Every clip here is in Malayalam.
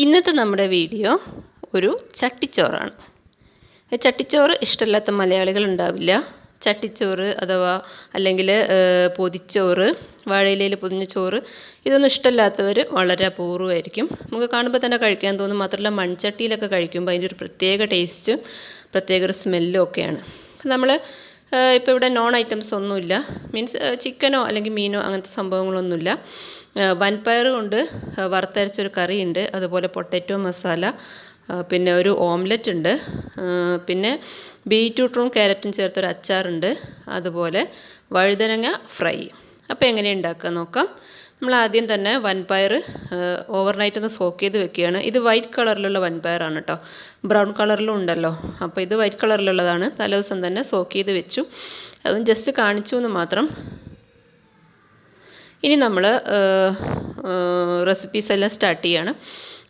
ഇന്നത്തെ നമ്മുടെ വീഡിയോ ഒരു ചട്ടിച്ചോറാണ്. ചട്ടിച്ചോറ് ഇഷ്ടമില്ലാത്ത മലയാളികൾ ഉണ്ടാവില്ല. ചട്ടിച്ചോറ് അഥവാ അല്ലെങ്കിൽ പൊതിച്ചോറ്, വാഴയിലയിൽ പൊതിഞ്ഞ ചോറ്, ഇതൊന്നും ഇഷ്ടമില്ലാത്തവർ വളരെ അപൂർവമായിരിക്കും. നമുക്ക് കാണുമ്പോൾ തന്നെ കഴിക്കാൻ തോന്നും. മാത്രമല്ല മൺചട്ടിയിലൊക്കെ കഴിക്കുമ്പോൾ അതിൻ്റെ ഒരു പ്രത്യേക ടേസ്റ്റും പ്രത്യേക ഒരു സ്മെല്ലും ഒക്കെയാണ്. നമ്മൾ ഇപ്പോൾ ഇവിടെ നോൺ ഐറ്റംസ് ഒന്നുമില്ല, മീൻസ് ചിക്കനോ അല്ലെങ്കിൽ മീനോ അങ്ങനത്തെ സംഭവങ്ങളൊന്നുമില്ല. വൻപയർ കൊണ്ട് വറുത്തരച്ചൊരു കറിയുണ്ട്, അതുപോലെ പൊട്ടാറ്റോ മസാല, പിന്നെ ഒരു ഓംലെറ്റ് ഉണ്ട്, പിന്നെ ബീറ്റ്റൂട്ടും ക്യാരറ്റും ചേർത്തൊരു അച്ചാറുണ്ട്, അതുപോലെ വഴുതനങ്ങ ഫ്രൈ. അപ്പോൾ എങ്ങനെ ഉണ്ടാക്കുക നോക്കാം. നമ്മൾ ആദ്യം തന്നെ വൻപയർ ഓവർനൈറ്റ് ഒന്ന് സോക്ക് ചെയ്ത് വെക്കുകയാണ്. ഇത് വൈറ്റ് കളറിലുള്ള വൻപയറാണ് കേട്ടോ, ബ്രൗൺ കളറിലും ഉണ്ടല്ലോ. അപ്പോൾ ഇത് വൈറ്റ് കളറിലുള്ളതാണ്. തലേദിവസം തന്നെ സോക്ക് ചെയ്ത് വെച്ചു. അതും ജസ്റ്റ് കാണിച്ചു എന്ന് മാത്രം. ഇനി നമ്മൾ റെസിപ്പീസ് എല്ലാം സ്റ്റാർട്ട് ചെയ്യാണ്.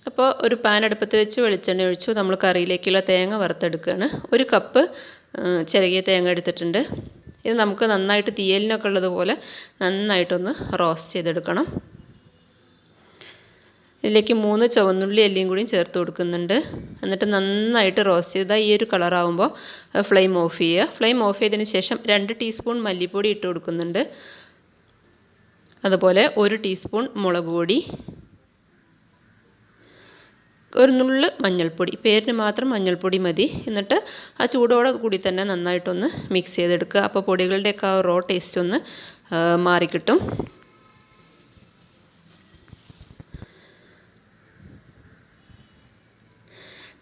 അപ്പോൾ ഒരു പാൻ അടുപ്പത്ത് വെച്ച് വെളിച്ചെണ്ണ ഒഴിച്ചു. നമ്മൾ കറിയിലേക്കുള്ള തേങ്ങ വറുത്തെടുക്കുകയാണ്. 1 കപ്പ് ചിരകിയ തേങ്ങ എടുത്തിട്ടുണ്ട്. ഇത് നമുക്ക് നന്നായിട്ട് തീയലിനൊക്കെ ഉള്ളതുപോലെ നന്നായിട്ടൊന്ന് റോസ്റ്റ് ചെയ്തെടുക്കണം. ഇതിലേക്ക് 3 ചുവന്നുള്ളി എല്ലിയും കൂടി ചേർത്ത് കൊടുക്കുന്നുണ്ട്. എന്നിട്ട് നന്നായിട്ട് റോസ്റ്റ് ചെയ്താൽ ഈ ഒരു കളറാകുമ്പോൾ ഫ്ലെയിം ഓഫ് ചെയ്യുക. ഫ്ലെയിം ഓഫ് ചെയ്തതിന് ശേഷം 2 ടീസ്പൂൺ മല്ലിപ്പൊടി ഇട്ട് കൊടുക്കുന്നുണ്ട്. അതുപോലെ 1 ടീസ്പൂൺ മുളക് പൊടി, 1 നുള്ള് മഞ്ഞൾപ്പൊടി, പേരിന് മാത്രം മഞ്ഞൾപ്പൊടി മതി. എന്നിട്ട് ആ ചൂടോടെ കൂടി തന്നെ നന്നായിട്ടൊന്ന് മിക്സ് ചെയ്തെടുക്കുക. അപ്പോൾ പൊടികളുടെയൊക്കെ ആ റോ ടേസ്റ്റ് ഒന്ന് മാറിക്കിട്ടും.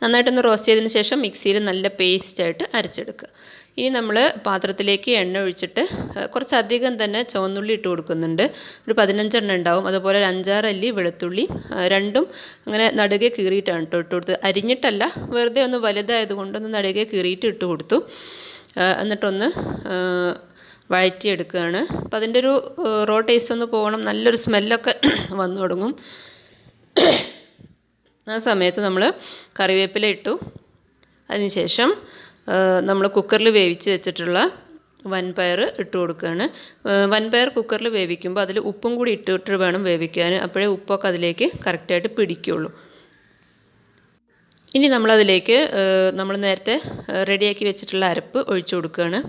നന്നായിട്ടൊന്ന് റോസ്റ്റ് ചെയ്തതിന് ശേഷം മിക്സിയിൽ നല്ല പേസ്റ്റായിട്ട് അരച്ചെടുക്കുക. ഇനി നമ്മൾ പാത്രത്തിലേക്ക് എണ്ണ ഒഴിച്ചിട്ട് കുറച്ചധികം തന്നെ ചുവന്നുള്ളി ഇട്ട് കൊടുക്കുന്നുണ്ട്. ഒരു 15 എണ്ണം ഉണ്ടാവും. അതുപോലെ ഒരു 5-6 അല്ലി വെളുത്തുള്ളി, രണ്ടും അങ്ങനെ നടുകെ കീറിയിട്ടാണ് ഇട്ട് കൊടുത്തത്. അരിഞ്ഞിട്ടല്ല, വെറുതെ ഒന്ന് വലുതായതുകൊണ്ടൊന്ന് നടുകെ കീറിയിട്ട് ഇട്ട് കൊടുത്തു. എന്നിട്ടൊന്ന് വഴറ്റിയെടുക്കുകയാണ്. അപ്പോൾ അതിൻ്റെ ഒരു റോ ടേസ്റ്റ് ഒന്ന് പോകണം, നല്ലൊരു സ്മെല്ലൊക്കെ വന്നു തുടങ്ങും. ആ സമയത്ത് നമ്മൾ കറിവേപ്പില ഇട്ടു. അതിനുശേഷം നമ്മൾ കുക്കറിൽ വേവിച്ച് വെച്ചിട്ടുള്ള വൻപയർ ഇട്ട് കൊടുക്കുകയാണ്. വൻപയർ കുക്കറിൽ വേവിക്കുമ്പോൾ അതിൽ ഉപ്പും കൂടി ഇട്ടിട്ട് വേണം വേവിക്കാൻ. അപ്പോഴേ ഉപ്പൊക്കെ അതിലേക്ക് കറക്റ്റായിട്ട് പിടിക്കുകയുള്ളൂ. ഇനി നമ്മളതിലേക്ക് നമ്മൾ നേരത്തെ റെഡിയാക്കി വെച്ചിട്ടുള്ള അരപ്പ് ഒഴിച്ചു കൊടുക്കുകയാണ്.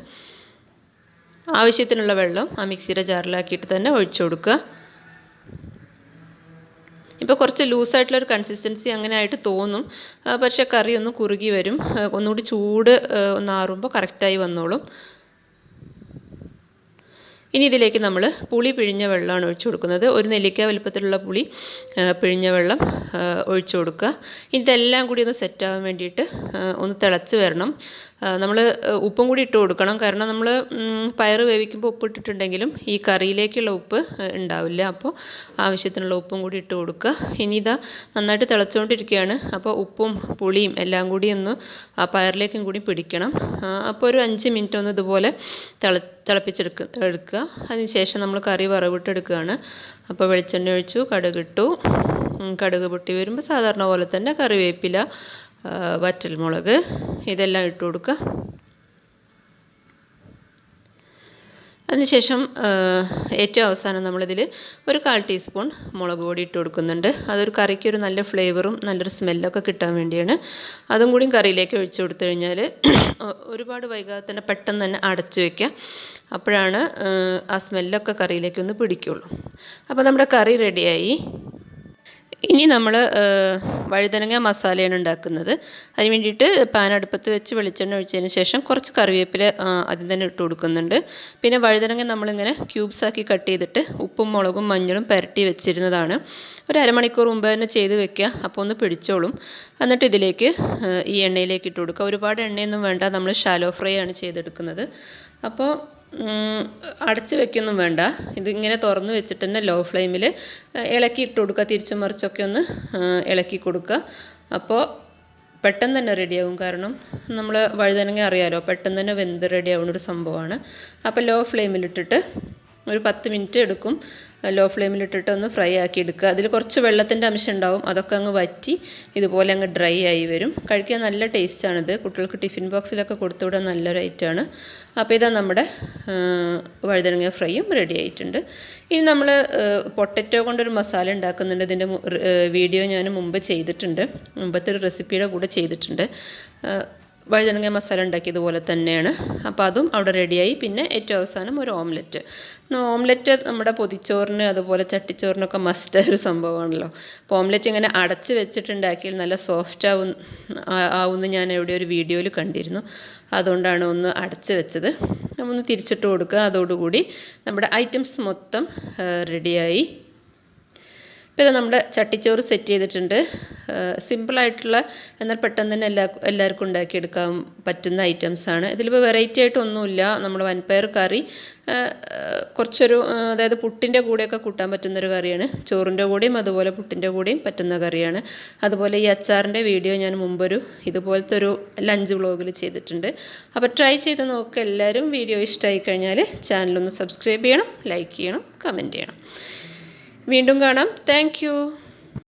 ആവശ്യത്തിനുള്ള വെള്ളം ആ മിക്സിയുടെ ജാറിലാക്കിയിട്ട് തന്നെ ഒഴിച്ചു കൊടുക്കുക. ഇപ്പോൾ കുറച്ച് ലൂസായിട്ടുള്ളൊരു കൺസിസ്റ്റൻസി അങ്ങനെ ആയിട്ട് തോന്നും, പക്ഷേ കറി ഒന്ന് കുറുകി വരും. ഒന്നുകൂടി ചൂട് ഒന്നാറുമ്പോൾ കറക്റ്റായി വന്നോളും. ഇനി ഇതിലേക്ക് നമ്മൾ പുളി പിഴിഞ്ഞ വെള്ളമാണ് ഒഴിച്ചു കൊടുക്കുന്നത്. 1 നെല്ലിക്ക വലുപ്പത്തിലുള്ള പുളി പിഴിഞ്ഞ വെള്ളം ഒഴിച്ചു കൊടുക്കുക. ഇതെല്ലാം കൂടി ഒന്ന് സെറ്റാകാൻ വേണ്ടിയിട്ട് ഒന്ന് തിളച്ച് വരണം. നമ്മൾ ഉപ്പും കൂടി ഇട്ട് കൊടുക്കണം. കാരണം നമ്മൾ പയർ വേവിക്കുമ്പോൾ ഉപ്പ് ഇട്ടിട്ടുണ്ടെങ്കിലും ഈ കറിയിലേക്കുള്ള ഉപ്പ് ഉണ്ടാവില്ല. അപ്പോൾ ആവശ്യത്തിനുള്ള ഉപ്പും കൂടി ഇട്ട് കൊടുക്കുക. ഇനി ഇതാ നന്നായിട്ട് തിളച്ചുകൊണ്ടിരിക്കുകയാണ്. അപ്പോൾ ഉപ്പും പുളിയും എല്ലാം കൂടി ഒന്ന് ആ പയറിലേക്കും കൂടി പിടിക്കണം. അപ്പോൾ ഒരു 5 മിനിറ്റ് ഒന്ന് ഇതുപോലെ തിളപ്പിച്ചെടുക്കുക. അതിനുശേഷം നമ്മൾ കറി വറവിട്ടെടുക്കുകയാണ്. അപ്പോൾ വെളിച്ചെണ്ണ ഒഴിച്ചു, കടുകിട്ടു. കടുക് പൊട്ടി വരുമ്പോൾ സാധാരണ പോലെ തന്നെ കറിവേപ്പില, വറ്റൽമുളക് ഇതെല്ലാം ഇട്ട് കൊടുക്കുക. അതിനുശേഷം ഏറ്റവും അവസാനം നമ്മളിതിൽ ഒരു 1/4 ടീസ്പൂൺ മുളക് പൊടി ഇട്ട് കൊടുക്കുന്നുണ്ട്. അതൊരു കറിക്കൊരു നല്ല ഫ്ലേവറും നല്ലൊരു സ്മെല്ലൊക്കെ കിട്ടാൻ വേണ്ടിയാണ്. അതും കൂടി കറിയിലേക്ക് ഒഴിച്ചു കൊടുത്തു കഴിഞ്ഞാൽ ഒരുപാട് വൈകാതെ തന്നെ പെട്ടെന്ന് തന്നെ അടച്ചു വയ്ക്കുക. അപ്പോഴാണ് ആ സ്മെല്ലൊക്കെ കറിയിലേക്കൊന്ന് പിടിക്കുള്ളൂ. അപ്പോൾ നമ്മുടെ കറി റെഡിയായി. ഇനി നമ്മൾ വഴുതനങ്ങ മസാലയാണ് ഉണ്ടാക്കുന്നത്. അതിന് വേണ്ടിയിട്ട് പാൻ അടുപ്പത്ത് വെച്ച് വെളിച്ചെണ്ണ ഒഴിച്ചതിന് ശേഷം കുറച്ച് കറിവേപ്പില ആദ്യം തന്നെ ഇട്ട് കൊടുക്കുന്നുണ്ട്. പിന്നെ വഴുതനങ്ങ നമ്മളിങ്ങനെ ക്യൂബ്സാക്കി കട്ട് ചെയ്തിട്ട് ഉപ്പും മുളകും മഞ്ഞളും പുരട്ടി വെച്ചിരുന്നതാണ്. ഒരു അരമണിക്കൂർ മുമ്പ് തന്നെ ചെയ്ത് വെക്കുക, അപ്പോൾ ഒന്ന് പിടിച്ചോളും. എന്നിട്ട് ഇതിലേക്ക് ഈ എണ്ണയിലേക്ക് ഇട്ട് കൊടുക്കുക. ഒരുപാട് എണ്ണയൊന്നും വേണ്ട, നമ്മൾ ഷാലോ ഫ്രൈ ആണ് ചെയ്തെടുക്കുന്നത്. അപ്പോൾ അടച്ച് വെക്കൊന്നും വേണ്ട. ഇതിങ്ങനെ തുറന്ന് വെച്ചിട്ട് തന്നെ ലോ ഫ്ലെയിമിൽ ഇളക്കി ഇട്ട് കൊടുക്കുക. തിരിച്ചും മറിച്ചൊക്കെ ഒന്ന് ഇളക്കി കൊടുക്കുക. അപ്പോൾ പെട്ടെന്ന് തന്നെ റെഡിയാവും. കാരണം നമ്മൾ വഴുതനങ്ങ അറിയാലോ, പെട്ടെന്ന് തന്നെ വെന്ത് റെഡിയാവുന്നൊരു സംഭവമാണ്. അപ്പോൾ ലോ ഫ്ലെയിമിലിട്ടിട്ട് ഒരു 10 മിനിറ്റ് എടുക്കും. ലോ ഫ്ലെയിമിലിട്ടിട്ട് ഒന്ന് ഫ്രൈ ആക്കി എടുക്കുക. അതിൽ കുറച്ച് വെള്ളത്തിൻ്റെ അംശം ഉണ്ടാവും, അതൊക്കെ അങ്ങ് വറ്റി ഇതുപോലെ അങ്ങ് ഡ്രൈ ആയി വരും. കഴിക്കാൻ നല്ല ടേസ്റ്റാണിത്. കുട്ടികൾക്ക് ടിഫിൻ ബോക്സിലൊക്കെ കൊടുത്തുവിടാൻ നല്ലൊരു ഐറ്റമാണ്. അപ്പോൾ ഇതാ നമ്മുടെ വഴുതനങ്ങ ഫ്രൈയും റെഡി ആയിട്ടുണ്ട്. ഇനി നമ്മൾ പൊട്ടറ്റോ കൊണ്ടൊരു മസാല ഉണ്ടാക്കുന്നുണ്ട്. ഇതിൻ്റെ വീഡിയോ ഞാൻ മുമ്പ് ചെയ്തിട്ടുണ്ട്, മുമ്പത്തെ ഒരു റെസിപ്പിയുടെ കൂടെ ചെയ്തിട്ടുണ്ട്. വഴുതനങ്ങ മസാല ഉണ്ടാക്കിയതുപോലെ തന്നെയാണ്. അപ്പോൾ അതും അവിടെ റെഡിയായി. പിന്നെ ഏറ്റവും അവസാനം ഒരു ഓംലെറ്റ്. ഓംലെറ്റ് നമ്മുടെ പൊതിച്ചോറിന് അതുപോലെ ചട്ടിച്ചോറിനൊക്കെ മസ്റ്റ് ഒരു സംഭവമാണല്ലോ. അപ്പോൾ ഓംലെറ്റ് ഇങ്ങനെ അടച്ച് വെച്ചിട്ടുണ്ടാക്കിയാൽ നല്ല സോഫ്റ്റ് ആവുമെന്ന് ഞാൻ എവിടെ ഒരു വീഡിയോയിൽ കണ്ടിരുന്നു. അതുകൊണ്ടാണ് ഒന്ന് അടച്ച് വെച്ചത്. ഒന്ന് തിരിച്ചിട്ട് കൊടുക്കുക. അതോടുകൂടി നമ്മുടെ ഐറ്റംസ് മൊത്തം റെഡിയായി. ഇപ്പോൾ ഇത് നമ്മുടെ ചട്ടിച്ചോറ് സെറ്റ് ചെയ്തിട്ടുണ്ട്. സിമ്പിളായിട്ടുള്ള എന്നാൽ പെട്ടെന്ന് തന്നെ എല്ലാവർക്കും ഉണ്ടാക്കിയെടുക്കാൻ പറ്റുന്ന ഐറ്റംസാണ്. ഇതിലിപ്പോൾ വെറൈറ്റി ആയിട്ടൊന്നുമില്ല. നമ്മുടെ വൻപയർ കറി കുറച്ചൊരു അതായത് പുട്ടിൻ്റെ കൂടെയൊക്കെ കൂട്ടാൻ പറ്റുന്നൊരു കറിയാണ്. ചോറിൻ്റെ കൂടെയും അതുപോലെ പുട്ടിൻ്റെ കൂടെയും പറ്റുന്ന കറിയാണ്. അതുപോലെ ഈ അച്ചാറിൻ്റെ വീഡിയോ ഞാൻ മുമ്പൊരു ഇതുപോലത്തെ ഒരു ലഞ്ച് വ്ളോഗിൽ ചെയ്തിട്ടുണ്ട്. അപ്പോൾ ട്രൈ ചെയ്ത് നോക്കുക എല്ലാവരും. വീഡിയോ ഇഷ്ടമായി കഴിഞ്ഞാൽ ചാനലൊന്ന് സബ്സ്ക്രൈബ് ചെയ്യണം, ലൈക്ക് ചെയ്യണം, കമൻറ്റ് ചെയ്യണം. വീണ്ടും കാണാം. Thank you.